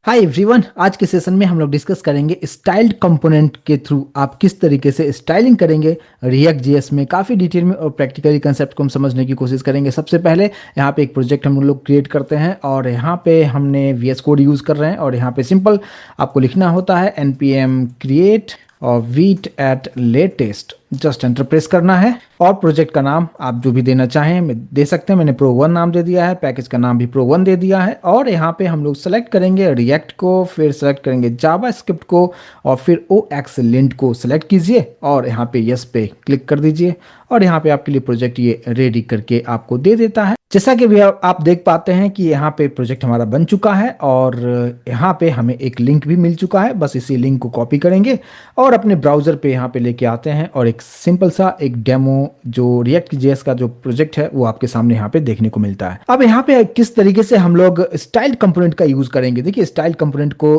Hi everyone, आज के session में हम लोग डिस्कस करेंगे स्टाइल्ड कंपोनेंट के थ्रू आप किस तरीके से स्टाइलिंग करेंगे रिएक्ट जेएस में। काफ़ी डिटेल में और प्रैक्टिकली कंसेप्ट को हम समझने की कोशिश करेंगे। सबसे पहले यहाँ पे एक प्रोजेक्ट हम लोग क्रिएट करते हैं और यहाँ पे हमने वीएस कोड यूज़ कर रहे हैं और यहाँ पे सिंपल आपको लिखना होता है npm create और vite at latest, just enter press करना है और प्रोजेक्ट का नाम आप जो भी देना चाहें मैं दे सकते हैं। मैंने pro1 नाम दे दिया है, पैकेज का नाम भी pro1 दे दिया है और यहाँ पे हम लोग सेलेक्ट करेंगे रिएक्ट को, फिर सेलेक्ट करेंगे जावास्क्रिप्ट को और फिर OXLint को सेलेक्ट कीजिए और यहाँ पे यस पे क्लिक कर दीजिए और यहाँ पे आपके लिए प्रोजेक्ट ये रेडी करके आपको दे देता है। जैसा कि भी आप देख पाते हैं कि यहाँ पे प्रोजेक्ट हमारा बन चुका है और यहाँ पे हमें एक लिंक भी मिल चुका है। बस इसी लिंक को कॉपी करेंगे और अपने ब्राउज़र पे यहाँ पे लेके आते हैं और एक सिंपल सा एक डेमो जो रिएक्ट जेएस का जो प्रोजेक्ट है वो आपके सामने यहाँ पे देखने को मिलता है। अब यहाँ पे किस तरीके से हम लोग स्टाइल कंपोनेंट का यूज़ करेंगे। देखिए, स्टाइल कंपोनेंट को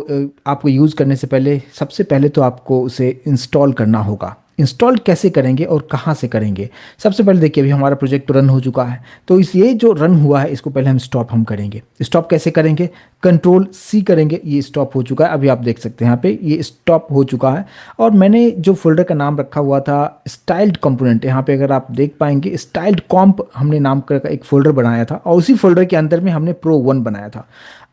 आपको यूज़ करने से पहले सबसे पहले तो आपको उसे इंस्टॉल करना होगा। इंस्टॉल कैसे करेंगे और कहाँ से करेंगे? सबसे पहले देखिए, अभी हमारा प्रोजेक्ट तो रन हो चुका है, तो ये जो रन हुआ है इसको पहले हम स्टॉप करेंगे। स्टॉप कैसे करेंगे? Ctrl+C करेंगे। ये स्टॉप हो चुका है, अभी आप देख सकते हैं यहाँ पे ये स्टॉप हो चुका है। और मैंने जो फोल्डर का नाम रखा हुआ था स्टाइल्ड कंपोनेंट, यहाँ पे अगर आप देख पाएंगे स्टाइल्ड कॉम्प हमने नाम का एक फोल्डर बनाया था और उसी फोल्डर के अंदर में हमने pro1 बनाया था।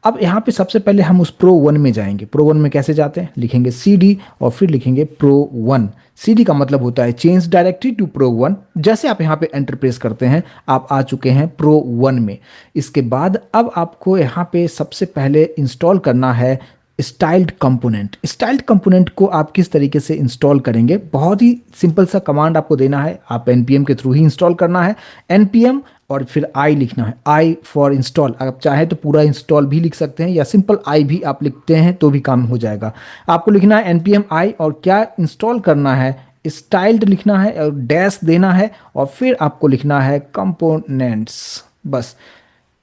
अब यहाँ पे सबसे पहले हम उस pro1 में जाएंगे। pro1 में कैसे जाते हैं? लिखेंगे cd और फिर लिखेंगे pro1। cd का मतलब होता है चेंज डायरेक्टरी टू pro1। जैसे आप यहाँ पे एंटर प्रेस करते हैं आप आ चुके हैं pro1 में। इसके बाद अब आपको यहाँ पे सबसे पहले इंस्टॉल करना है स्टाइल्ड कंपोनेंट। स्टाइल्ड कंपोनेंट को आप किस तरीके से इंस्टॉल करेंगे? बहुत ही सिंपल सा कमांड आपको देना है, आप npm के थ्रू ही इंस्टॉल करना है। npm और फिर आई लिखना है, आई फॉर इंस्टॉल। आप चाहे तो पूरा इंस्टॉल भी लिख सकते हैं या सिंपल आई भी आप लिखते हैं तो भी काम हो जाएगा। आपको लिखना है npm आई और क्या इंस्टॉल करना है? स्टाइल्ड लिखना है और डैश देना है और फिर आपको लिखना है कंपोनेंट्स। बस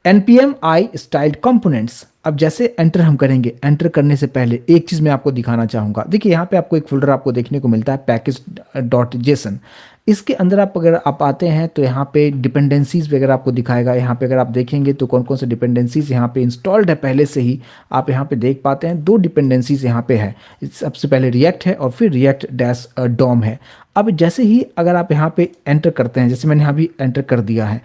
npm आई स्टाइल्ड कंपोनेंट्स। अब जैसे एंटर हम करेंगे, एंटर करने से पहले एक चीज़ मैं आपको दिखाना चाहूँगा। देखिए, यहाँ पे आपको एक फोल्डर आपको देखने को मिलता है पैकेज.json। इसके अंदर आप अगर आप आते हैं तो यहाँ पे डिपेंडेंसीज वगैरह आपको दिखाएगा। यहाँ पे अगर आप देखेंगे तो कौन कौन से डिपेंडेंसीज यहाँ पे इंस्टॉल्ड है पहले से ही आप यहाँ पे देख पाते हैं। 2 डिपेंडेंसीज यहाँ पे है, सबसे पहले रिएक्ट है और फिर रिएक्ट डैश डॉम है। अब जैसे ही अगर आप यहाँ पे एंटर करते हैं, जैसे मैंने यहाँ भी एंटर कर दिया है,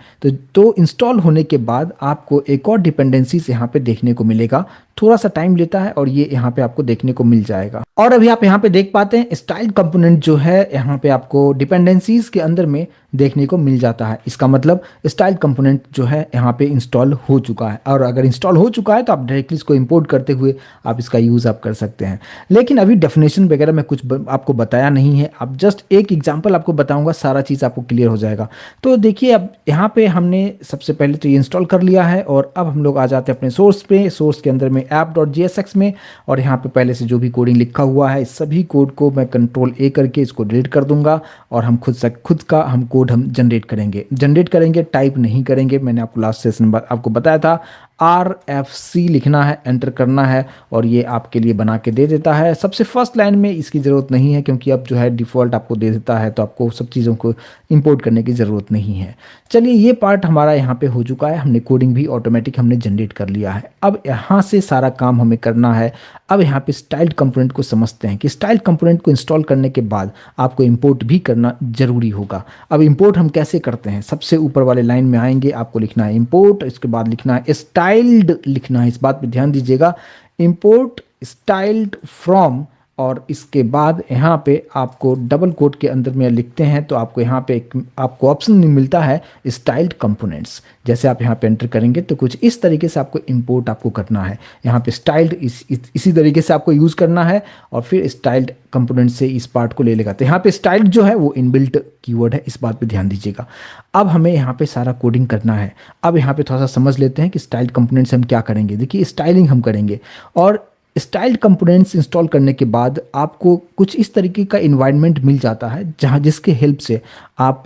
तो इंस्टॉल होने के बाद आपको एक और डिपेंडेंसीज यहाँ पे देखने को मिलेगा। थोड़ा सा टाइम लेता है और ये यहाँ पे आपको देखने को मिल जाएगा। और अभी आप यहाँ पे देख पाते हैं स्टाइल कंपोनेंट जो है यहाँ पे आपको डिपेंडेंसीज के अंदर में देखने को मिल जाता है। इसका मतलब स्टाइल कंपोनेंट जो है यहाँ पे इंस्टॉल हो चुका है और अगर इंस्टॉल हो चुका है तो आप डायरेक्टली इसको इंपोर्ट करते हुए आप इसका यूज़ आप कर सकते हैं। लेकिन अभी डेफिनेशन वगैरह मैं कुछ आपको बताया नहीं है, अब जस्ट एक एग्जांपल आपको बताऊंगा, सारा चीज़ आपको क्लियर हो जाएगा। तो देखिए, अब यहाँ पे हमने सबसे पहले तो ये इंस्टॉल कर लिया है और अब हम लोग आ जाते हैं अपने सोर्स पे। सोर्स के अंदर में app.jsx में और यहाँ पे पहले से जो भी कोडिंग लिखा हुआ है इस सभी कोड को मैं Ctrl+A करके इसको डिलीट कर दूंगा और हम खुद का हम कोड हम जनरेट करेंगे, टाइप नहीं करेंगे। मैंने आपको लास्ट सेशन आपको बताया था RFC लिखना है, एंटर करना है और ये आपके लिए बना के दे देता है। सबसे फर्स्ट लाइन में इसकी ज़रूरत नहीं है क्योंकि अब जो है डिफ़ॉल्ट आपको दे देता है, तो आपको सब चीज़ों को इंपोर्ट करने की ज़रूरत नहीं है। चलिए, ये पार्ट हमारा यहाँ पे हो चुका है, हमने कोडिंग भी ऑटोमेटिक हमने जनरेट कर लिया है। अब यहाँ से सारा काम हमें करना है। अब यहाँ पे स्टाइल्ड कंपोनेंट को समझते हैं कि स्टाइल्ड कंपोनेंट को इंस्टॉल करने के बाद आपको इंपोर्ट भी करना जरूरी होगा। अब इंपोर्ट हम कैसे करते हैं? सबसे ऊपर वाले लाइन में आएंगे, आपको लिखना है इंपोर्ट, इसके बाद लिखना है स्टाइल्ड लिखना है, इस बात पे ध्यान दीजिएगा, इंपोर्ट स्टाइल्ड फ्रॉम। और इसके बाद यहाँ पे आपको डबल कोट के अंदर में लिखते हैं तो आपको यहाँ पे आपको ऑप्शन मिलता है स्टाइल्ड कंपोनेंट्स। जैसे आप यहाँ पे एंटर करेंगे तो कुछ इस तरीके से आपको इंपोर्ट आपको करना है। यहाँ पे स्टाइल्ड इसी तरीके से आपको यूज़ करना है और फिर स्टाइल्ड कंपोनेंट से इस पार्ट को ले लेगा। तो यहाँ पे स्टाइल्ड जो है वो इनबिल्ट कीवर्ड है, इस बात पे ध्यान दीजिएगा। अब हमें यहाँ पे सारा कोडिंग करना है। अब यहाँ पे थोड़ा सा समझ लेते हैं कि स्टाइल्ड कंपोनेंट से हम क्या करेंगे। देखिए, स्टाइलिंग हम करेंगे और स्टाइल्ड कंपोनेंट्स इंस्टॉल करने के बाद आपको कुछ इस तरीके का इन्वायरमेंट मिल जाता है जहाँ जिसके हेल्प से आप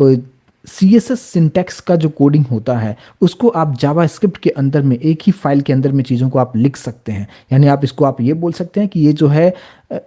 CSS सिंटैक्स का जो कोडिंग होता है उसको आप जावास्क्रिप्ट के अंदर में एक ही फाइल के अंदर में चीज़ों को आप लिख सकते हैं। यानी आप इसको आप ये बोल सकते हैं कि ये जो है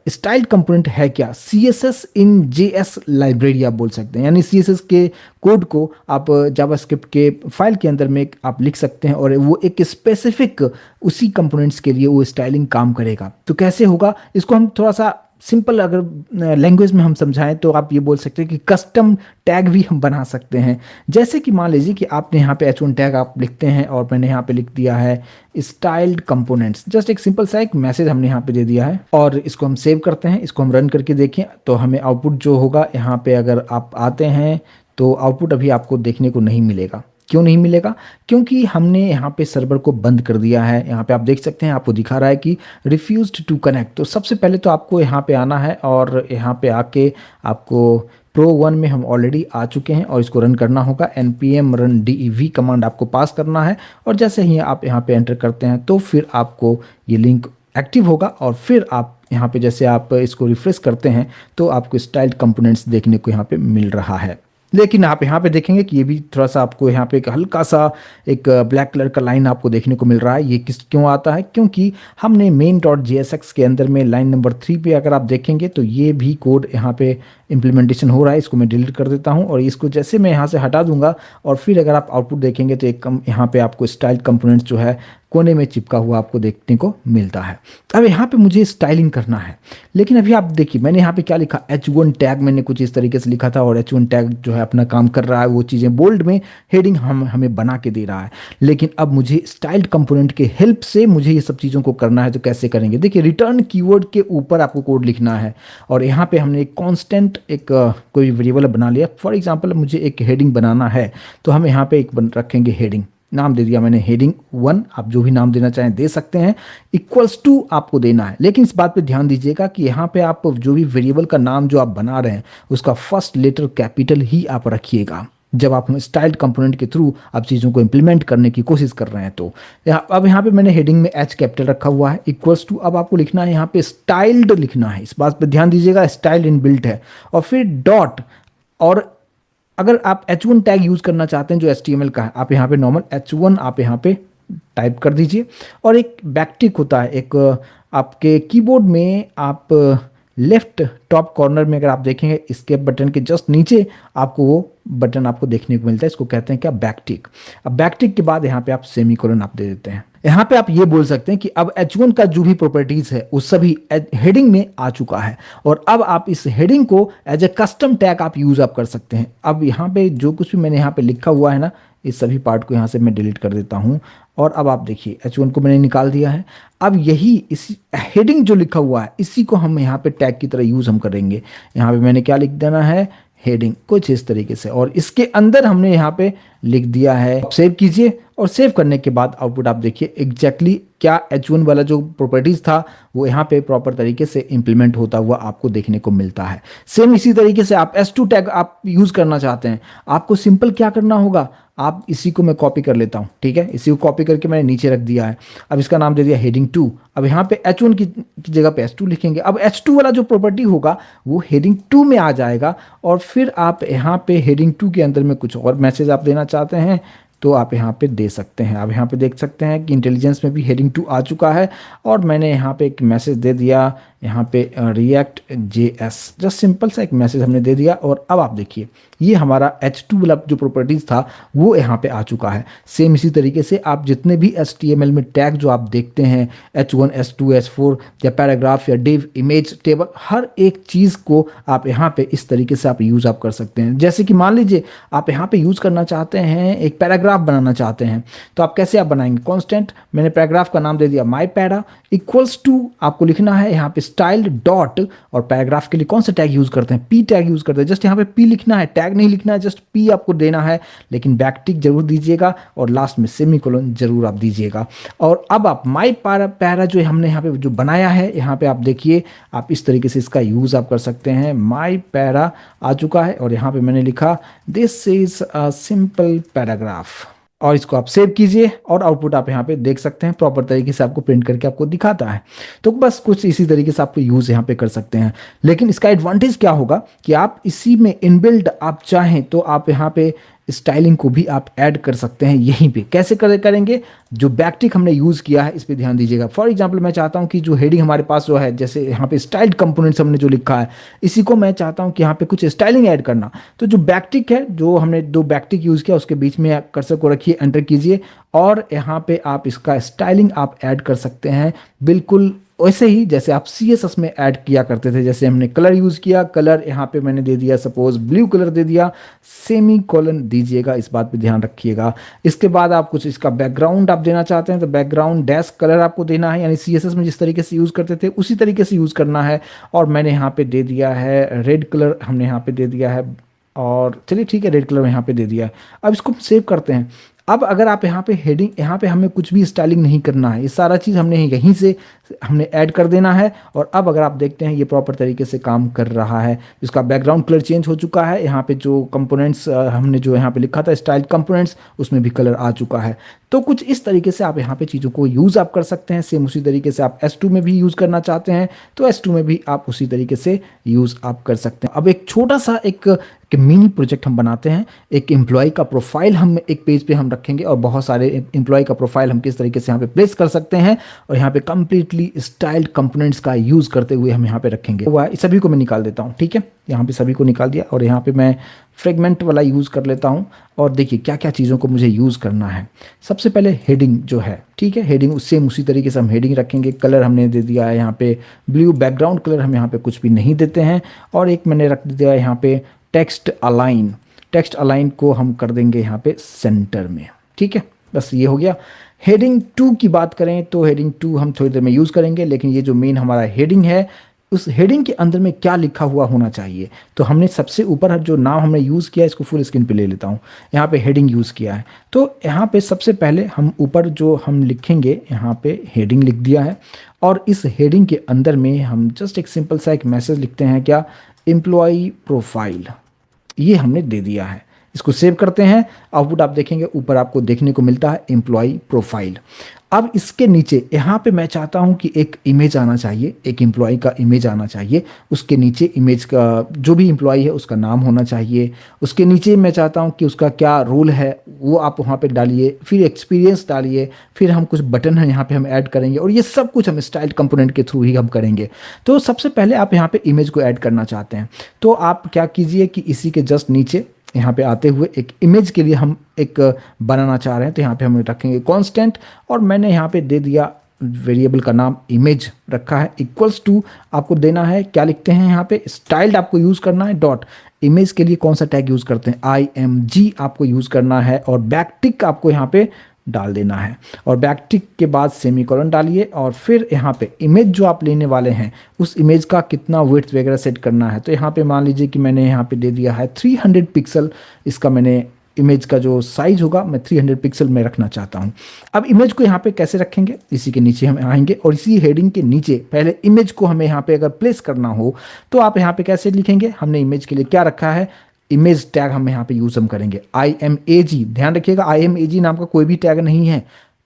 स्टाइल्ड कंपोनेंट है क्या, CSS इन JS लाइब्रेरी आप बोल सकते हैं। यानी CSS के कोड को आप जावास्क्रिप्ट के फाइल के अंदर में आप लिख सकते हैं और वो एक स्पेसिफिक उसी कंपोनेंट्स के लिए वो स्टाइलिंग काम करेगा। तो कैसे होगा, इसको हम थोड़ा सा सिंपल अगर लैंग्वेज में हम समझाएं तो आप ये बोल सकते हैं कि कस्टम टैग भी हम बना सकते हैं। जैसे कि मान लीजिए कि आपने यहाँ पे H1 टैग आप लिखते हैं और मैंने यहाँ पे लिख दिया है स्टाइल्ड कंपोनेंट्स, जस्ट एक सिंपल सा एक मैसेज हमने यहाँ पे दे दिया है और इसको हम सेव करते हैं। इसको हम रन करके देखें तो हमें आउटपुट जो होगा यहाँ पे अगर आप आते हैं तो आउटपुट अभी आपको देखने को नहीं मिलेगा। क्यों नहीं मिलेगा, क्योंकि हमने यहाँ पे सर्वर को बंद कर दिया है। यहाँ पे आप देख सकते हैं आपको दिखा रहा है कि रिफ्यूज्ड टू कनेक्ट। तो सबसे पहले तो आपको यहाँ पे आना है और यहाँ पे आके आपको प्रो 1 में हम ऑलरेडी आ चुके हैं और इसको रन करना होगा। npm run dev कमांड आपको पास करना है और जैसे ही आप यहाँ पे एंटर करते हैं तो फिर आपको ये लिंक एक्टिव होगा और फिर आप यहाँ पे जैसे आप इसको रिफ्रेश करते हैं तो आपको स्टाइल्ड कंपोनेंट्स देखने को यहाँ पे मिल रहा है। लेकिन आप यहाँ पे देखेंगे कि ये भी थोड़ा सा आपको यहाँ पे एक हल्का सा एक ब्लैक कलर का लाइन आपको देखने को मिल रहा है। ये किस क्यों आता है, क्योंकि हमने main.jsx के अंदर में लाइन नंबर 3 पे अगर आप देखेंगे तो ये भी कोड यहाँ पे इम्प्लीमेंटेशन हो रहा है। इसको मैं डिलीट कर देता हूँ और इसको जैसे मैं यहाँ से हटा दूंगा और फिर अगर आप आउटपुट देखेंगे तो एक यहाँ पे आपको स्टाइल कंपोनेंट्स जो है कोने में चिपका हुआ आपको देखने को मिलता है। अब यहाँ पे मुझे स्टाइलिंग करना है, लेकिन अभी आप देखिए मैंने यहाँ पे क्या लिखा, H1 टैग मैंने कुछ इस तरीके से लिखा था और H1 टैग जो है अपना काम कर रहा है, वो चीज़ें बोल्ड में हेडिंग हमें बना के दे रहा है। लेकिन अब मुझे स्टाइल्ड कंपोनेंट के हेल्प से मुझे ये सब चीज़ों को करना है। तो कैसे करेंगे, देखिए रिटर्न कीवर्ड के ऊपर आपको कोड लिखना है और यहाँ पे हमने एक कॉन्स्टेंट एक कोई वेरिएबल बना लिया। फॉर एग्जाम्पल मुझे एक हेडिंग बनाना है तो हम यहाँ पे एक रखेंगे हेडिंग, नाम दे दिया मैंने हेडिंग 1, आप जो भी नाम देना चाहें दे सकते हैं, इक्वल्स टू आपको देना है। लेकिन इस बात पे ध्यान दीजिएगा कि यहाँ पे आप जो भी वेरिएबल का नाम जो आप बना रहे हैं उसका फर्स्ट लेटर कैपिटल ही आप रखिएगा जब आप स्टाइल्ड कंपोनेंट के थ्रू आप चीज़ों को इंप्लीमेंट करने की कोशिश कर रहे हैं। तो अब यहाँ पे मैंने हेडिंग में H कैपिटल रखा हुआ है, इक्वल्स टू अब आपको लिखना है यहाँ पे स्टाइल्ड लिखना है। इस बात पे ध्यान दीजिएगा, स्टाइल्ड इन बिल्ट है और फिर डॉट। और अगर आप H1 टैग यूज़ करना चाहते हैं जो HTML का है, आप यहाँ पे नॉर्मल H1 आप यहाँ पे टाइप कर दीजिए और एक बैकटिक होता है, एक आपके कीबोर्ड में आप लेफ्ट टॉप कॉर्नर में अगर आप देखेंगे इसके बटन के जस्ट नीचे आपको वो बटन आपको देखने को मिलता है, इसको कहते हैं क्या, बैकटिक। अब बैकटिक के बाद यहाँ पे आप सेमीकोलन आप दे देते हैं। यहाँ पे आप ये बोल सकते हैं कि अब H1 का जो भी प्रॉपर्टीज है वो सभी हेडिंग में आ चुका है और अब आप इस हेडिंग को एज ए कस्टम टैग आप यूज आप कर सकते हैं। अब यहाँ पे जो कुछ भी मैंने यहाँ पे लिखा हुआ है ना, इस सभी पार्ट को यहाँ से मैं डिलीट कर देता हूँ और अब आप देखिए H1 को मैंने निकाल दिया है। अब यही इस हेडिंग जो लिखा हुआ है इसी को हम यहाँ पे टैग की तरह यूज हम करेंगे। यहाँ पे मैंने क्या लिख देना है, हेडिंग कुछ इस तरीके से, और इसके अंदर हमने यहाँ पे लिख दिया है। सेव कीजिए और सेव करने के बाद आउटपुट आप देखिए एग्जैक्टली क्या H1 वाला जो प्रॉपर्टीज था वो यहाँ पे प्रॉपर तरीके से इंप्लीमेंट होता हुआ आपको देखने को मिलता है। सेम इसी तरीके से आप S2 टैग आप यूज करना चाहते हैं, आपको सिंपल क्या करना होगा, आप इसी को मैं कॉपी कर लेता हूँ, ठीक है, इसी को कॉपी करके मैंने नीचे रख दिया है। अब इसका नाम दे दिया हेडिंग 2। अब यहाँ पे H1 की जगह पे S2 लिखेंगे। अब H2 वाला जो प्रॉपर्टी होगा वो हेडिंग 2 में आ जाएगा और फिर आप यहाँ पे हेडिंग 2 के अंदर में कुछ और मैसेज आप देना चाहते हैं तो आप यहाँ पे दे सकते हैं। आप यहाँ पे देख सकते हैं कि इंटेलिजेंस में भी हेडिंग 2 आ चुका है और मैंने यहाँ पे एक मैसेज दे दिया, यहाँ पे रिएक्ट JS, जस्ट सिंपल सा एक मैसेज हमने दे दिया और अब आप देखिए ये हमारा H2 वाला जो प्रॉपर्टीज था वो यहाँ पे आ चुका है। सेम इसी तरीके से आप जितने भी HTML में टैग जो आप देखते हैं H1, S2, S4 या पैराग्राफ या div, इमेज, टेबल, हर एक चीज़ को आप यहाँ पे इस तरीके से आप यूज़ आप कर सकते हैं। जैसे कि मान लीजिए आप यहाँ पे यूज़ करना चाहते हैं, एक पैराग्राफ बनाना चाहते हैं तो आप कैसे आप बनाएंगे, कॉन्स्टेंट मैंने पैराग्राफ का नाम दे दिया माई पैरा, इक्वल्स टू आपको लिखना है यहाँ पे स्टाइल्ड डॉट, और पैराग्राफ के लिए कौन सा टैग यूज करते हैं, P टैग यूज करते हैं। जस्ट यहाँ पे P लिखना है, टैग नहीं लिखना है, जस्ट P आपको देना है, लेकिन बैकटिक जरूर दीजिएगा और लास्ट में सेमीकोलन जरूर आप दीजिएगा। और अब आप माई पैरा जो हमने यहाँ पे जो बनाया है, यहाँ पे आप देखिए आप इस तरीके से इसका यूज आप कर सकते हैं। माई पैरा आ चुका है और यहाँ पे मैंने लिखा this is a simple paragraph और इसको आप सेव कीजिए और आउटपुट आप यहाँ पे देख सकते हैं, प्रॉपर तरीके से आपको प्रिंट करके आपको दिखाता है। तो बस कुछ इसी तरीके से आपको यूज़ यहाँ पे कर सकते हैं। लेकिन इसका एडवांटेज क्या होगा कि आप इसी में इनबिल्ड आप चाहें तो आप यहाँ पे स्टाइलिंग को भी आप ऐड कर सकते हैं। यहीं पे कैसे करेंगे, जो बैकटिक हमने यूज़ किया है इस पे ध्यान दीजिएगा। फॉर एग्जांपल मैं चाहता हूँ कि जो हेडिंग हमारे पास जो है, जैसे यहाँ पे स्टाइल्ड कंपोनेंट्स हमने जो लिखा है, इसी को मैं चाहता हूँ कि यहाँ पे कुछ स्टाइलिंग ऐड करना। तो जो बैकटिक है, जो हमने दो बैकटिक यूज़ किया, उसके बीच में कर्सर को रखिए, एंटर कीजिए और यहाँ पे आप इसका स्टाइलिंग आप ऐड कर सकते हैं, बिल्कुल वैसे ही जैसे आप CSS में ऐड किया करते थे। जैसे हमने कलर यूज़ किया, कलर यहाँ पे मैंने दे दिया, सपोज ब्लू कलर दे दिया, सेमी कॉलन दीजिएगा, इस बात पे ध्यान रखिएगा। इसके बाद आप कुछ इसका बैकग्राउंड आप देना चाहते हैं तो बैकग्राउंड डैश कलर आपको देना है, यानी CSS में जिस तरीके से यूज़ करते थे उसी तरीके से यूज़ करना है। और मैंने यहाँ पे दे दिया है रेड कलर, हमने यहाँ पे दे दिया है, और चलिए ठीक है, रेड कलर यहाँ पे दे दिया है। अब इसको सेव करते हैं। अब अगर आप यहाँ पे हेडिंग, यहाँ पे हमें कुछ भी स्टाइलिंग नहीं करना है, ये सारा चीज़ हमने यहीं से हमने ऐड कर देना है। और अब अगर आप देखते हैं ये प्रॉपर तरीके से काम कर रहा है, इसका बैकग्राउंड कलर चेंज हो चुका है। यहाँ पे जो कंपोनेंट्स हमने जो यहाँ पे लिखा था स्टाइल कंपोनेंट्स, उसमें भी कलर आ चुका है। तो कुछ इस तरीके से आप यहाँ पे चीज़ों को यूज़ आप कर सकते हैं। सेम उसी तरीके से आप S2 में भी यूज़ करना चाहते हैं तो S2 में भी आप उसी तरीके से यूज़ आप कर सकते हैं। अब एक छोटा सा एक मिनी प्रोजेक्ट हम बनाते हैं। एक एम्प्लॉय का प्रोफाइल हम एक पेज पे हम रखेंगे और बहुत सारे एम्प्लॉय का प्रोफाइल हम किस तरीके से यहाँ पे प्लेस कर सकते हैं, और यहाँ पे कंप्लीटली स्टाइल्ड कंपोनेंट्स का यूज़ करते हुए हम यहाँ पे रखेंगे। हुआ इस सभी को मैं निकाल देता हूँ, ठीक है, यहाँ पे सभी को निकाल दिया और यहाँ पे मैं फ्रेगमेंट वाला यूज़ कर लेता हूँ। और देखिए क्या क्या चीज़ों को मुझे यूज़ करना है। सबसे पहले हेडिंग जो है, ठीक है, हेडिंग उससे उसी तरीके से हम हेडिंग रखेंगे। कलर हमने दे दिया है यहाँ पे ब्लू, बैकग्राउंड कलर हम यहाँ पे कुछ भी नहीं देते हैं। और एक मैंने रख दिया है यहाँ पे टेक्स्ट अलाइन, टेक्स्ट अलाइन को हम कर देंगे यहाँ पे सेंटर में, ठीक है, बस ये हो गया। हेडिंग 2 की बात करें तो हेडिंग 2 हम थोड़ी देर में यूज़ करेंगे, लेकिन ये जो मेन हमारा हेडिंग है, उस हेडिंग के अंदर में क्या लिखा हुआ होना चाहिए। तो हमने सबसे ऊपर जो नाम हमने यूज़ किया, इसको फुल स्क्रीन पे ले लेता हूँ, यहाँ पे हेडिंग यूज़ किया है। तो यहाँ पे सबसे पहले हम ऊपर जो हम लिखेंगे, यहाँ पे हेडिंग लिख दिया है और इस हेडिंग के अंदर में हम जस्ट एक सिंपल सा एक मैसेज लिखते हैं, क्या, एम्प्लॉय प्रोफाइल, ये हमने दे दिया है। इसको सेव करते हैं, आउटपुट आप देखेंगे ऊपर आपको देखने को मिलता है एम्प्लॉय प्रोफाइल। अब इसके नीचे यहाँ पे मैं चाहता हूँ कि एक इमेज आना चाहिए, एक एम्प्लॉय का इमेज आना चाहिए। उसके नीचे इमेज का जो भी एम्प्लॉय है उसका नाम होना चाहिए। उसके नीचे मैं चाहता हूँ कि उसका क्या रोल है वो आप वहाँ पे डालिए, फिर एक्सपीरियंस डालिए, फिर हम कुछ बटन है यहाँ पे हम ऐड करेंगे और ये सब कुछ हम स्टाइल कंपोनेंट के थ्रू ही हम करेंगे। तो सबसे पहले आप यहाँ पे इमेज को ऐड करना चाहते हैं तो आप क्या कीजिए कि इसी के जस्ट नीचे यहाँ पे आते हुए एक इमेज के लिए हम एक बनाना चाह रहे हैं, तो यहाँ पे हम रखेंगे कांस्टेंट और मैंने यहाँ पे दे दिया वेरिएबल का नाम इमेज रखा है, इक्वल्स टू आपको देना है, क्या लिखते हैं यहाँ पे, स्टाइल्ड आपको यूज़ करना है, डॉट इमेज के लिए कौन सा टैग यूज़ करते हैं, IMG आपको यूज़ करना है और बैकटिक आपको यहाँ पे डाल देना है और बैकटिक के बाद सेमीकोलन डालिए और फिर यहाँ पे इमेज जो आप लेने वाले हैं उस इमेज का कितना विड्थ वगैरह सेट करना है। तो यहाँ पे मान लीजिए कि मैंने यहाँ पे दे दिया है 300 पिक्सल, इसका मैंने इमेज का जो साइज होगा मैं 300 पिक्सल में रखना चाहता हूँ। अब इमेज को यहाँ पे कैसे रखेंगे, इसी के नीचे हम आएंगे और इसी हेडिंग के नीचे पहले इमेज को हमें यहाँ पे अगर प्लेस करना हो तो आप यहाँ पे कैसे लिखेंगे, हमने इमेज के लिए क्या रखा है, इमेज टैग हम यहाँ पे यूज हम करेंगे IMAG, ध्यान रखिएगा IMAG नाम का कोई भी टैग नहीं है,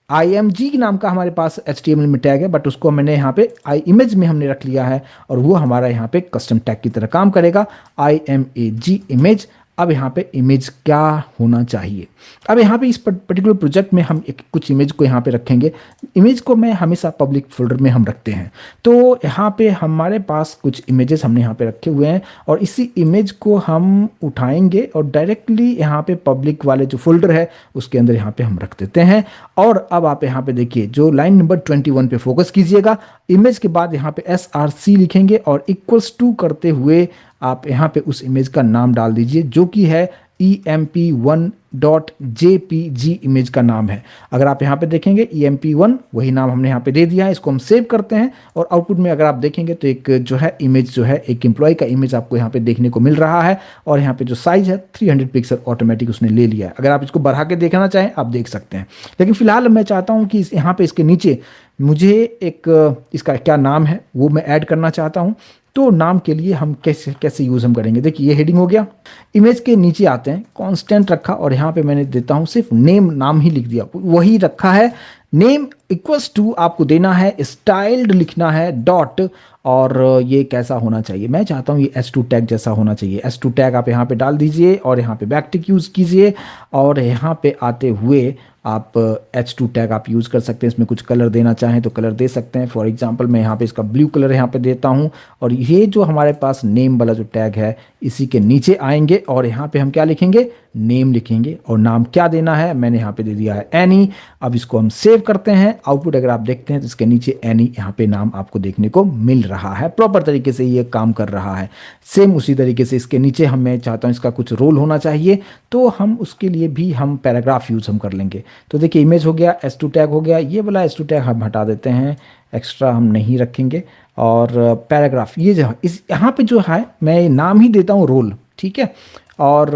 IMG नाम का हमारे पास HTML में टैग है, बट उसको मैंने यहाँ पे इमेज में हमने रख लिया है और वो हमारा यहाँ पे कस्टम टैग की तरह काम करेगा, IMAG इमेज। अब यहाँ पे इमेज क्या होना चाहिए, अब यहाँ पे इस पर्टिकुलर प्रोजेक्ट में हम एक कुछ इमेज को यहाँ पे रखेंगे। इमेज को मैं हमेशा पब्लिक फोल्डर में हम रखते हैं, तो यहाँ पे हमारे पास कुछ इमेजेस हमने यहाँ पे रखे हुए हैं और इसी इमेज को हम उठाएंगे और डायरेक्टली यहाँ पे पब्लिक वाले जो फोल्डर है उसके अंदर यहाँ पे हम रख देते हैं। और अब आप यहाँ पे देखिए जो लाइन नंबर 21 पे फोकस कीजिएगा, इमेज के बाद यहाँ पे SRC लिखेंगे और इक्वल्स टू करते हुए आप यहाँ पे उस इमेज का नाम डाल दीजिए जो कि है emp1.jpg इमेज का नाम है। अगर आप यहाँ पे देखेंगे emp1 वही नाम हमने यहाँ पे दे दिया है, इसको हम सेव करते हैं और आउटपुट में अगर आप देखेंगे तो एक जो है इमेज जो है एक एम्प्लॉय का इमेज आपको यहाँ पे देखने को मिल रहा है और यहाँ पे जो साइज है 300 पिक्सल ऑटोमेटिक उसने ले लिया है। अगर आप इसको बढ़ा के देखना चाहें आप देख सकते हैं, लेकिन फिलहाल मैं चाहता हूँ कि यहाँ पे इसके नीचे मुझे एक इसका क्या नाम है वो मैं ऐड करना चाहता हूँ। तो नाम के लिए हम कैसे कैसे यूज़ हम करेंगे, देखिए ये हेडिंग हो गया। इमेज के नीचे आते हैं, कांस्टेंट रखा और यहाँ पे मैंने देता हूँ सिर्फ नेम, नाम ही लिख दिया, वही रखा है। नेम इक्वल्स टू आपको देना है स्टाइल्ड लिखना है डॉट, और ये कैसा होना चाहिए, मैं चाहता हूँ ये S2 टैग जैसा होना चाहिए। S2 टैग आप यहाँ पे डाल दीजिए और यहाँ पे बैकटिक यूज़ कीजिए, और यहाँ पे आते हुए आप H2 टैग आप यूज़ कर सकते हैं। इसमें कुछ कलर देना चाहें तो कलर दे सकते हैं। फॉर एग्जांपल मैं यहाँ पे इसका ब्लू कलर यहाँ पे देता हूँ, और ये जो हमारे पास नेम वाला जो टैग है इसी के नीचे आएंगे और यहाँ पे हम क्या लिखेंगे, नेम लिखेंगे, और नाम क्या देना है मैंने यहाँ पे दे दिया है एनी। अब इसको हम सेव करते हैं। आउटपुट अगर आप देखते हैं तो इसके नीचे एनी यहाँ पे नाम आपको देखने को मिल रहा है। प्रॉपर तरीके से ये काम कर रहा है। सेम उसी तरीके से इसके नीचे हम, मैं चाहता हूँ इसका कुछ रोल होना चाहिए, तो हम उसके लिए भी हम पैराग्राफ यूज़ हम कर लेंगे। तो देखिए इमेज हो गया, S2 टैग हो गया, ये वाला S2 टैग हम हटा देते हैं, एक्स्ट्रा हम नहीं रखेंगे। और पैराग्राफ ये जो इस यहाँ पे जो है मैं नाम ही देता हूँ रोल, ठीक है। और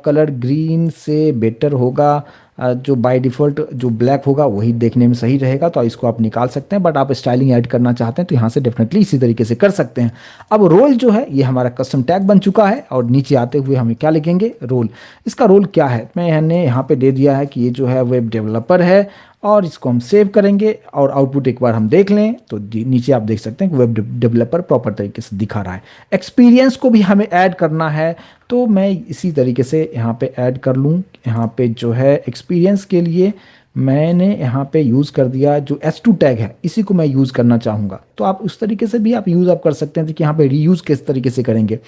कलर ग्रीन से बेटर होगा, जो बाय डिफ़ॉल्ट जो ब्लैक होगा वही देखने में सही रहेगा, तो इसको आप निकाल सकते हैं। बट आप स्टाइलिंग ऐड करना चाहते हैं तो यहाँ से डेफिनेटली इसी तरीके से कर सकते हैं। अब रोल जो है ये हमारा कस्टम टैग बन चुका है, और नीचे आते हुए हमें क्या लिखेंगे, रोल। इसका रोल क्या है, मैंने यहाँ पे दे दिया है कि ये जो है वेब डेवलपर है, और इसको हम सेव करेंगे और आउटपुट एक बार हम देख लें तो नीचे आप देख सकते हैं कि वेब डेवलपर प्रॉपर तरीके से दिखा रहा है। एक्सपीरियंस को भी हमें ऐड करना है, तो मैं इसी तरीके से यहाँ पे ऐड कर लूँ। यहाँ पे जो है एक्सपीरियंस के लिए मैंने यहाँ पे यूज़ कर दिया जो S2 टैग है, इसी को मैं यूज़ करना चाहूँगा। तो आप उस तरीके से भी आप यूज़ आप कर सकते हैं कि यहाँ पे रीयूज़ किस तरीके से करेंगे,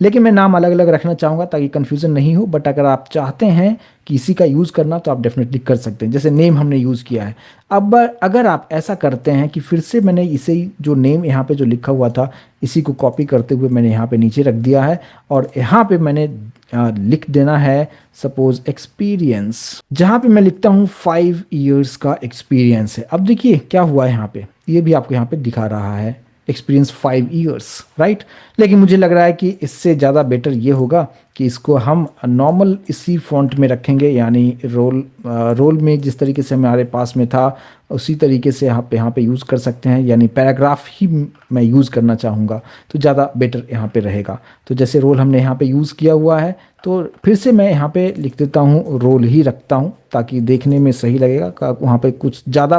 लेकिन मैं नाम अलग अलग रखना चाहूँगा ताकि कन्फ्यूज़न नहीं हो। बट अगर आप चाहते हैं कि इसी का यूज़ करना तो आप डेफिनेटली कर सकते हैं, जैसे नेम हमने यूज़ किया है। अब अगर आप ऐसा करते हैं कि फिर से मैंने इसे ही जो नेम यहाँ पे जो लिखा हुआ था इसी को कॉपी करते हुए मैंने यहाँ पे नीचे रख दिया है, और यहाँ पे मैंने लिख देना है सपोज एक्सपीरियंस, जहाँ पे मैं लिखता हूँ 5 इयर्स का एक्सपीरियंस है। अब देखिए क्या हुआ है यहाँ पे, ये भी आपको यहाँ पे दिखा रहा है एक्सपीरियंस 5 इयर्स, राइट। लेकिन मुझे लग रहा है कि इससे ज़्यादा बेटर ये होगा कि इसको हम नॉर्मल इसी फॉन्ट में रखेंगे, यानी रोल में जिस तरीके से हमारे पास में था उसी तरीके से आप यहाँ पे यूज़ कर सकते हैं, यानी पैराग्राफ ही मैं यूज़ करना चाहूँगा तो ज़्यादा बेटर यहाँ पे रहेगा। तो जैसे रोल हमने यहाँ पे यूज़ किया हुआ है, तो फिर से मैं यहाँ पे लिख देता हूँ रोल ही रखता हूँ ताकि देखने में सही लगेगा। वहाँ पे कुछ ज़्यादा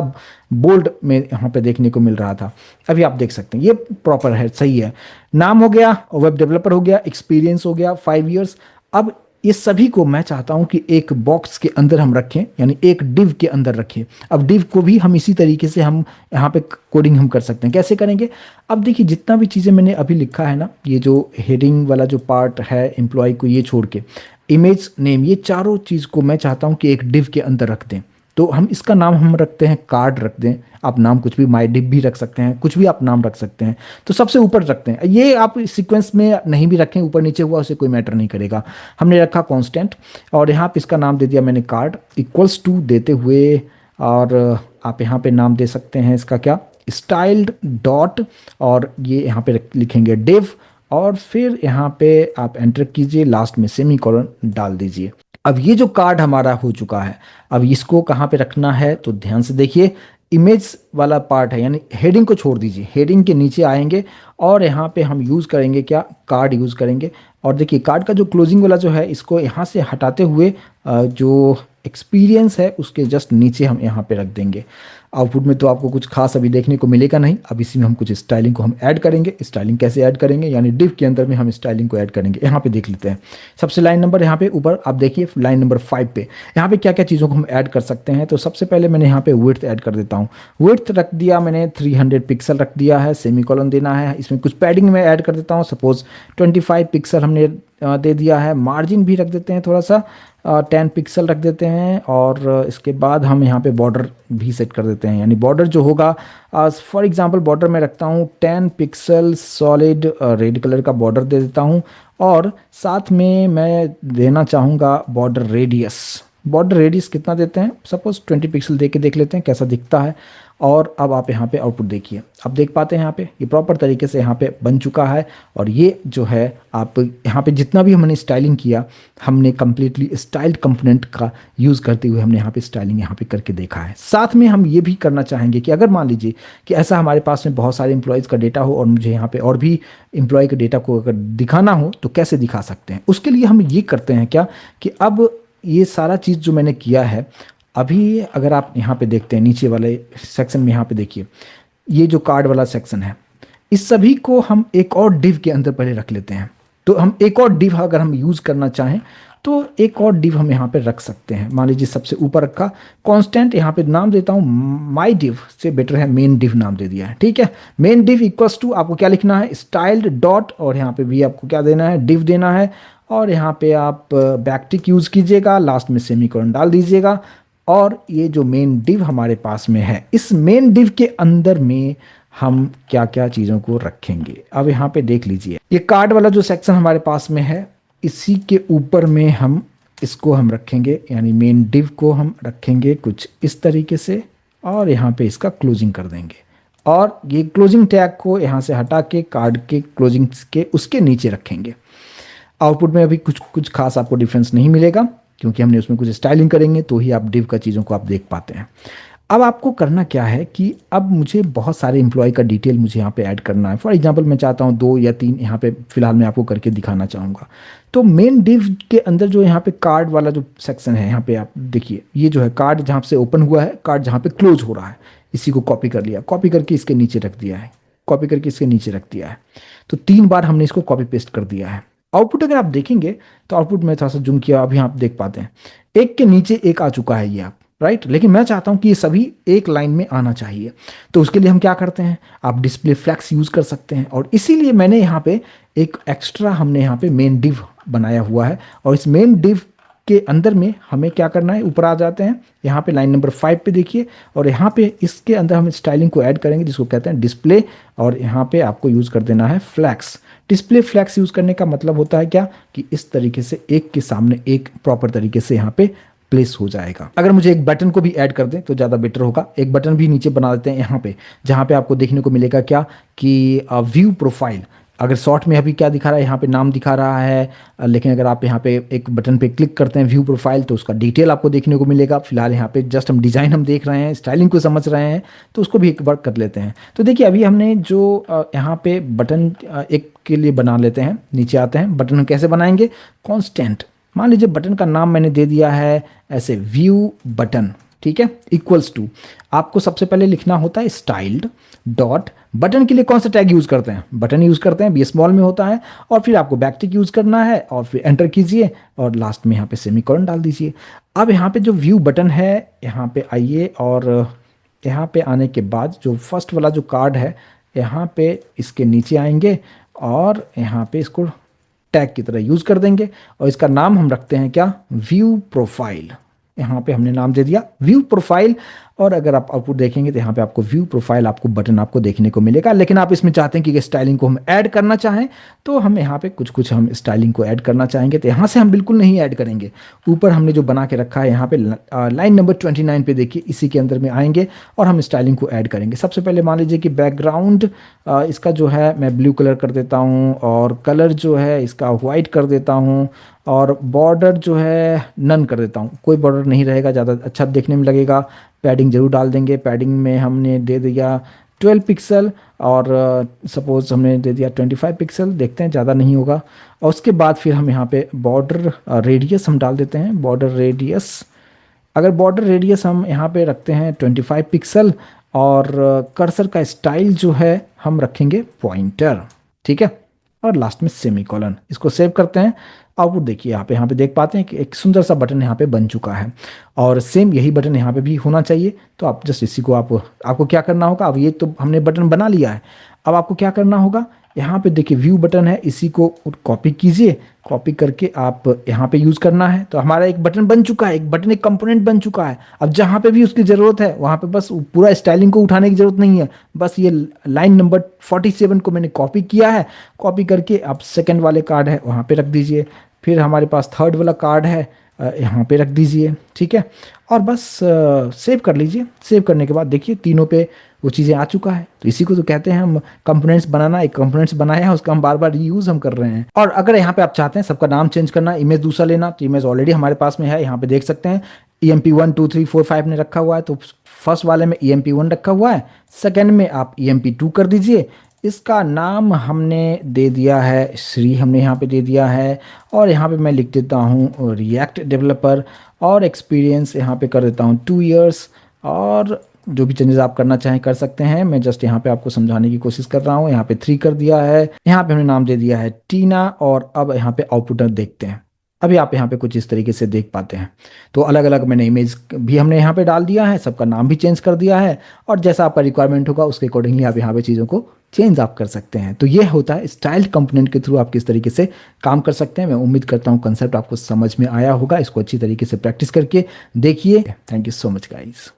बोल्ड में यहाँ पे देखने को मिल रहा था, अभी आप देख सकते हैं ये प्रॉपर है, सही है। नाम हो गया, वेब डेवलपर हो गया, एक्सपीरियंस हो गया 5 इयर्स। अब ये सभी को मैं चाहता हूं कि एक बॉक्स के अंदर हम रखें, यानी एक डिव के अंदर रखें। अब डिव को भी हम इसी तरीके से हम यहाँ पे कोडिंग हम कर सकते हैं। कैसे करेंगे, अब देखिए जितना भी चीज़ें मैंने अभी लिखा है ना, ये जो हेडिंग वाला जो पार्ट है एम्प्लॉय को ये छोड़ के, इमेज नेम, ये चारों चीज़ को मैं चाहता हूँ कि एक डिव के अंदर रख दें। तो हम इसका नाम हम रखते हैं कार्ड रख दें, आप नाम कुछ भी माई डिप भी रख सकते हैं, कुछ भी आप नाम रख सकते हैं। तो सबसे ऊपर रखते हैं, ये आप सीक्वेंस में नहीं भी रखें, ऊपर नीचे हुआ उसे कोई मैटर नहीं करेगा। हमने रखा कांस्टेंट, और यहाँ पे इसका नाम दे दिया मैंने कार्ड इक्वल्स टू देते हुए, और आप यहाँ पे नाम दे सकते हैं इसका क्या, स्टाइल्ड डॉट, और ये यहाँ पे लिखेंगे डिव, और फिर यहाँ पे आप एंटर कीजिए, लास्ट में सेमी कॉलन डाल दीजिए। अब ये जो कार्ड हमारा हो चुका है, अब इसको कहाँ पे रखना है तो ध्यान से देखिए, इमेज वाला पार्ट है, यानी हेडिंग को छोड़ दीजिए, हेडिंग के नीचे आएंगे और यहाँ पे हम यूज़ करेंगे क्या, कार्ड यूज़ करेंगे। और देखिए कार्ड का जो क्लोजिंग वाला जो है इसको यहाँ से हटाते हुए जो एक्सपीरियंस है उसके जस्ट नीचे हम यहाँ पे रख देंगे। आउटपुट में तो आपको कुछ खास अभी देखने को मिलेगा नहीं। अब इसी में हम कुछ स्टाइलिंग को हम ऐड करेंगे। स्टाइलिंग कैसे ऐड करेंगे, यानी डिव के अंदर में हम स्टाइलिंग को ऐड करेंगे। यहाँ पे देख लेते हैं, सबसे लाइन नंबर यहाँ पे ऊपर आप देखिए लाइन नंबर 5 पे यहाँ पे क्या क्या चीज़ों को हम ऐड कर सकते हैं। तो सबसे पहले मैंने यहाँ पे विड्थ ऐड कर देता हूँ। विड्थ रख दिया मैंने 300 पिक्सल रख दिया है, सेमीकोलन देना है। इसमें कुछ पैडिंग में ऐड कर देता हूँ, सपोज 25 पिक्सल हमने दे दिया है। मार्जिन भी रख देते हैं थोड़ा सा 10 पिक्सल रख देते हैं, और इसके बाद हम यहाँ पे बॉर्डर भी सेट कर देते हैं, यानी बॉर्डर जो होगा फॉर एग्जांपल बॉर्डर में रखता हूँ 10 पिक्सल सॉलिड रेड कलर का बॉर्डर दे देता हूँ, और साथ में मैं देना चाहूँगा बॉर्डर रेडियस। बॉर्डर रेडियस कितना देते हैं, सपोज 20 पिक्सल दे के देख लेते हैं कैसा दिखता है। और अब आप यहाँ पे आउटपुट देखिए, आप देख पाते हैं यहाँ पे ये प्रॉपर तरीके से यहाँ पे बन चुका है। और ये जो है आप यहाँ पे जितना भी हमने स्टाइलिंग किया, हमने कंप्लीटली स्टाइल्ड कंपोनेंट का यूज़ करते हुए हमने यहाँ पे स्टाइलिंग यहाँ पे करके देखा है। साथ में हम ये भी करना चाहेंगे कि अगर मान लीजिए कि ऐसा हमारे पास में बहुत सारे एम्प्लॉयज़ का डेटा हो और मुझे यहाँ पे और भी एम्प्लॉय के डेटा को अगर दिखाना हो तो कैसे दिखा सकते हैं। उसके लिए हम ये करते हैं क्या कि अब ये सारा चीज़ जो मैंने किया है, अभी अगर आप यहाँ पे देखते हैं नीचे वाले सेक्शन में, यहाँ पे देखिए ये जो कार्ड वाला सेक्शन है, इस सभी को हम एक और डिव के अंदर पहले रख लेते हैं। तो हम एक और डिव अगर हम यूज़ करना चाहें तो एक और डिव हम यहाँ पे रख सकते हैं। मान लीजिए सबसे ऊपर रखा कांस्टेंट, यहाँ पे नाम देता हूँ माई डिव से बेटर है मेन डिव नाम दे दिया है। ठीक है, मेन डिव इक्वल्स टू आपको क्या लिखना है, स्टाइल्ड डॉट, और यहाँ पे भी आपको क्या देना है, डिव देना है। और यहाँ पे आप बैकटिक यूज़ कीजिएगा, लास्ट में सेमीकोलन डाल दीजिएगा। और ये जो मेन डिव हमारे पास में है, इस मेन डिव के अंदर में हम क्या क्या चीज़ों को रखेंगे अब यहाँ पे देख लीजिए। ये कार्ड वाला जो सेक्शन हमारे पास में है, इसी के ऊपर में हम इसको हम रखेंगे, यानी मेन डिव को हम रखेंगे कुछ इस तरीके से, और यहाँ पे इसका क्लोजिंग कर देंगे। और ये क्लोजिंग टैग को यहाँ से हटा के कार्ड के क्लोजिंग के उसके नीचे रखेंगे। आउटपुट में अभी कुछ कुछ खास आपको डिफरेंस नहीं मिलेगा, क्योंकि हमने उसमें कुछ स्टाइलिंग करेंगे तो ही आप डिव का चीज़ों को आप देख पाते हैं। अब आपको करना क्या है कि अब मुझे बहुत सारे एम्प्लॉय का डिटेल मुझे यहाँ पे ऐड करना है। फॉर एग्जांपल मैं चाहता हूँ 2 या 3 यहाँ पे फिलहाल मैं आपको करके दिखाना चाहूँगा। तो मेन डिव के अंदर जो यहाँ पे कार्ड वाला जो सेक्शन है, यहाँ पे आप देखिए ये जो है कार्ड जहाँ से ओपन हुआ है, कार्ड जहाँ पे क्लोज हो रहा है, इसी को कॉपी कर लिया, कॉपी करके इसके नीचे रख दिया है, कॉपी करके इसके नीचे रख दिया है। तो 3 बार हमने इसको कॉपी पेस्ट कर दिया है। आउटपुट अगर आप देखेंगे तो आउटपुट में थोड़ा सा जूम किया, अभी आप देख पाते हैं एक के नीचे एक आ चुका है ये आप, राइट। लेकिन मैं चाहता हूं कि ये सभी एक लाइन में आना चाहिए। तो उसके लिए हम क्या करते हैं, आप डिस्प्ले फ्लैक्स यूज कर सकते हैं। और इसीलिए मैंने यहाँ पे एक एक्स्ट्रा हमने यहाँ पे मेन डिव बनाया हुआ है। और इस मेन डिव के अंदर में हमें क्या करना है, ऊपर आ जाते हैं, यहाँ पे लाइन नंबर 5 पे देखिए, और यहाँ पे इसके अंदर हम स्टाइलिंग को ऐड करेंगे जिसको कहते हैं डिस्प्ले। और यहाँ पे आपको यूज कर देना है फ्लैक्स। डिस्प्ले फ्लैक्स यूज करने का मतलब होता है क्या कि इस तरीके से एक के सामने एक प्रॉपर तरीके से यहाँ पे प्लेस हो जाएगा। अगर मुझे एक बटन को भी ऐड कर दें तो ज़्यादा बेटर होगा। एक बटन भी नीचे बना देते हैं यहाँ पे, जहाँ पे आपको देखने को मिलेगा क्या कि व्यू प्रोफाइल। अगर शॉर्ट में अभी क्या दिखा रहा है, यहाँ पे नाम दिखा रहा है, लेकिन अगर आप यहाँ पे एक बटन पे क्लिक करते हैं व्यू प्रोफाइल तो उसका डिटेल आपको देखने को मिलेगा। फिलहाल यहाँ पे जस्ट हम डिज़ाइन हम देख रहे हैं, स्टाइलिंग को समझ रहे हैं, तो उसको भी एक बार कर लेते हैं। तो देखिए अभी हमने जो यहाँ पे बटन एक के लिए बना लेते हैं, नीचे आते हैं, बटन हम कैसे बनाएंगे, कॉन्स्टेंट। मान लीजिए बटन का नाम मैंने दे दिया है ऐसे व्यू बटन, ठीक है, इक्वल्स टू आपको सबसे पहले लिखना होता है स्टाइल्ड डॉट। बटन के लिए कौन सा टैग यूज करते हैं, बटन यूज करते हैं, बी स्मॉल में होता है। और फिर आपको बैकटिक यूज करना है और फिर एंटर कीजिए और लास्ट में यहाँ पे सेमीकोलन डाल दीजिए। अब यहाँ पे जो व्यू बटन है यहाँ पे आइए, और यहाँ पे आने के बाद जो फर्स्ट वाला जो कार्ड है यहाँ पे इसके नीचे आएंगे और यहाँ पे इसको टैग की तरह यूज कर देंगे। और इसका नाम हम रखते हैं क्या, व्यू प्रोफाइल। यहाँ पे हमने नाम दे दिया व्यू प्रोफाइल। और अगर आप आउटपुट देखेंगे तो यहाँ पे आपको व्यू प्रोफाइल आपको बटन आपको देखने को मिलेगा। लेकिन आप इसमें चाहते हैं कि स्टाइलिंग को हम ऐड करना चाहें तो हम यहाँ पे कुछ कुछ हम स्टाइलिंग को ऐड करना चाहेंगे, तो यहाँ से हम बिल्कुल नहीं ऐड करेंगे। ऊपर हमने जो बना के रखा है यहाँ पे लाइन नंबर 29 पे देखिए, इसी के अंदर में आएंगे और हम स्टाइलिंग को ऐड करेंगे। सबसे पहले मान लीजिए कि बैकग्राउंड इसका जो है मैं ब्लू कलर कर देता हूँ, और कलर जो है इसका वाइट कर देता हूँ, और बॉर्डर जो है नन कर देता हूँ, कोई बॉर्डर नहीं रहेगा, ज़्यादा अच्छा देखने में लगेगा। पैडिंग जरूर डाल देंगे, पैडिंग में हमने दे दिया 12 पिक्सल, और सपोज हमने दे दिया 25 पिक्सल, देखते हैं ज़्यादा नहीं होगा। और उसके बाद फिर हम यहाँ पे बॉर्डर रेडियस हम डाल देते हैं, बॉर्डर रेडियस। अगर बॉर्डर रेडियस हम यहाँ पे रखते हैं 25 पिक्सल, और कर्सर का स्टाइल जो है हम रखेंगे पॉइंटर, ठीक है, और लास्ट में सेमीकोलन। इसको सेव करते हैं। आउटपुट देखिए यहाँ पे देख पाते हैं कि एक सुंदर सा बटन यहाँ पे बन चुका है, और सेम यही बटन यहाँ पे भी होना चाहिए। तो आप जस्ट इसी को आपको क्या करना होगा, अब ये तो हमने बटन बना लिया है, अब आपको क्या करना होगा, यहाँ पे देखिए व्यू बटन है, इसी को कॉपी कीजिए, कॉपी करके आप यहाँ पे यूज़ करना है। तो हमारा एक बटन बन चुका है, एक बटन एक कंपोनेंट बन चुका है। अब जहाँ पे भी उसकी ज़रूरत है वहाँ पे बस पूरा स्टाइलिंग को उठाने की ज़रूरत नहीं है, बस ये लाइन नंबर 47 को मैंने कॉपी किया है। कॉपी करके आप सेकेंड वाले कार्ड है वहाँ पे रख दीजिए। फिर हमारे पास थर्ड वाला कार्ड है, यहाँ पे रख दीजिए, ठीक है। और बस सेव कर लीजिए। सेव करने के बाद देखिए तीनों पे वो चीज़ें आ चुका है। तो इसी को तो कहते हैं हम कंपोनेंट्स बनाना। एक कंपोनेंट्स बनाया है, उसका हम बार बार रीयूज हम कर रहे हैं। और अगर यहाँ पे आप चाहते हैं सबका नाम चेंज करना, इमेज दूसरा लेना, तो इमेज ऑलरेडी हमारे पास में है, यहाँ पे देख सकते हैं EMP 1 2 3 4 5 ने रखा हुआ है। तो फर्स्ट वाले में EMP 1 रखा हुआ है, सेकेंड में आप EMP 2 कर दीजिए। इसका नाम हमने दे दिया है श्री, हमने यहाँ पे दे दिया है। और यहाँ पे मैं लिख देता हूँ रिएक्ट डेवलपर, और एक्सपीरियंस यहाँ पे कर देता हूँ 2 इयर्स। और जो भी चेंजेस आप करना चाहें कर सकते हैं, मैं जस्ट यहाँ पे आपको समझाने की कोशिश कर रहा हूँ। यहाँ पे 3 कर दिया है, यहाँ पे हमने नाम दे दिया है टीना। और अब यहाँ पे आउटपुट देखते हैं। अभी आप यहाँ पे कुछ इस तरीके से देख पाते हैं। तो अलग अलग मैंने इमेज भी हमने यहाँ पे डाल दिया है, सबका नाम भी चेंज कर दिया है। और जैसा आपका रिक्वायरमेंट होगा उसके अकॉर्डिंगली आप यहाँ पे चीज़ों को चेंज आप कर सकते हैं। तो ये होता है स्टाइल्ड कंपोनेंट के थ्रू आप किस तरीके से काम कर सकते हैं। मैं उम्मीद करता हूँ कंसेप्ट आपको समझ में आया होगा। इसको अच्छी तरीके से प्रैक्टिस करके देखिए। Thank you so much guys.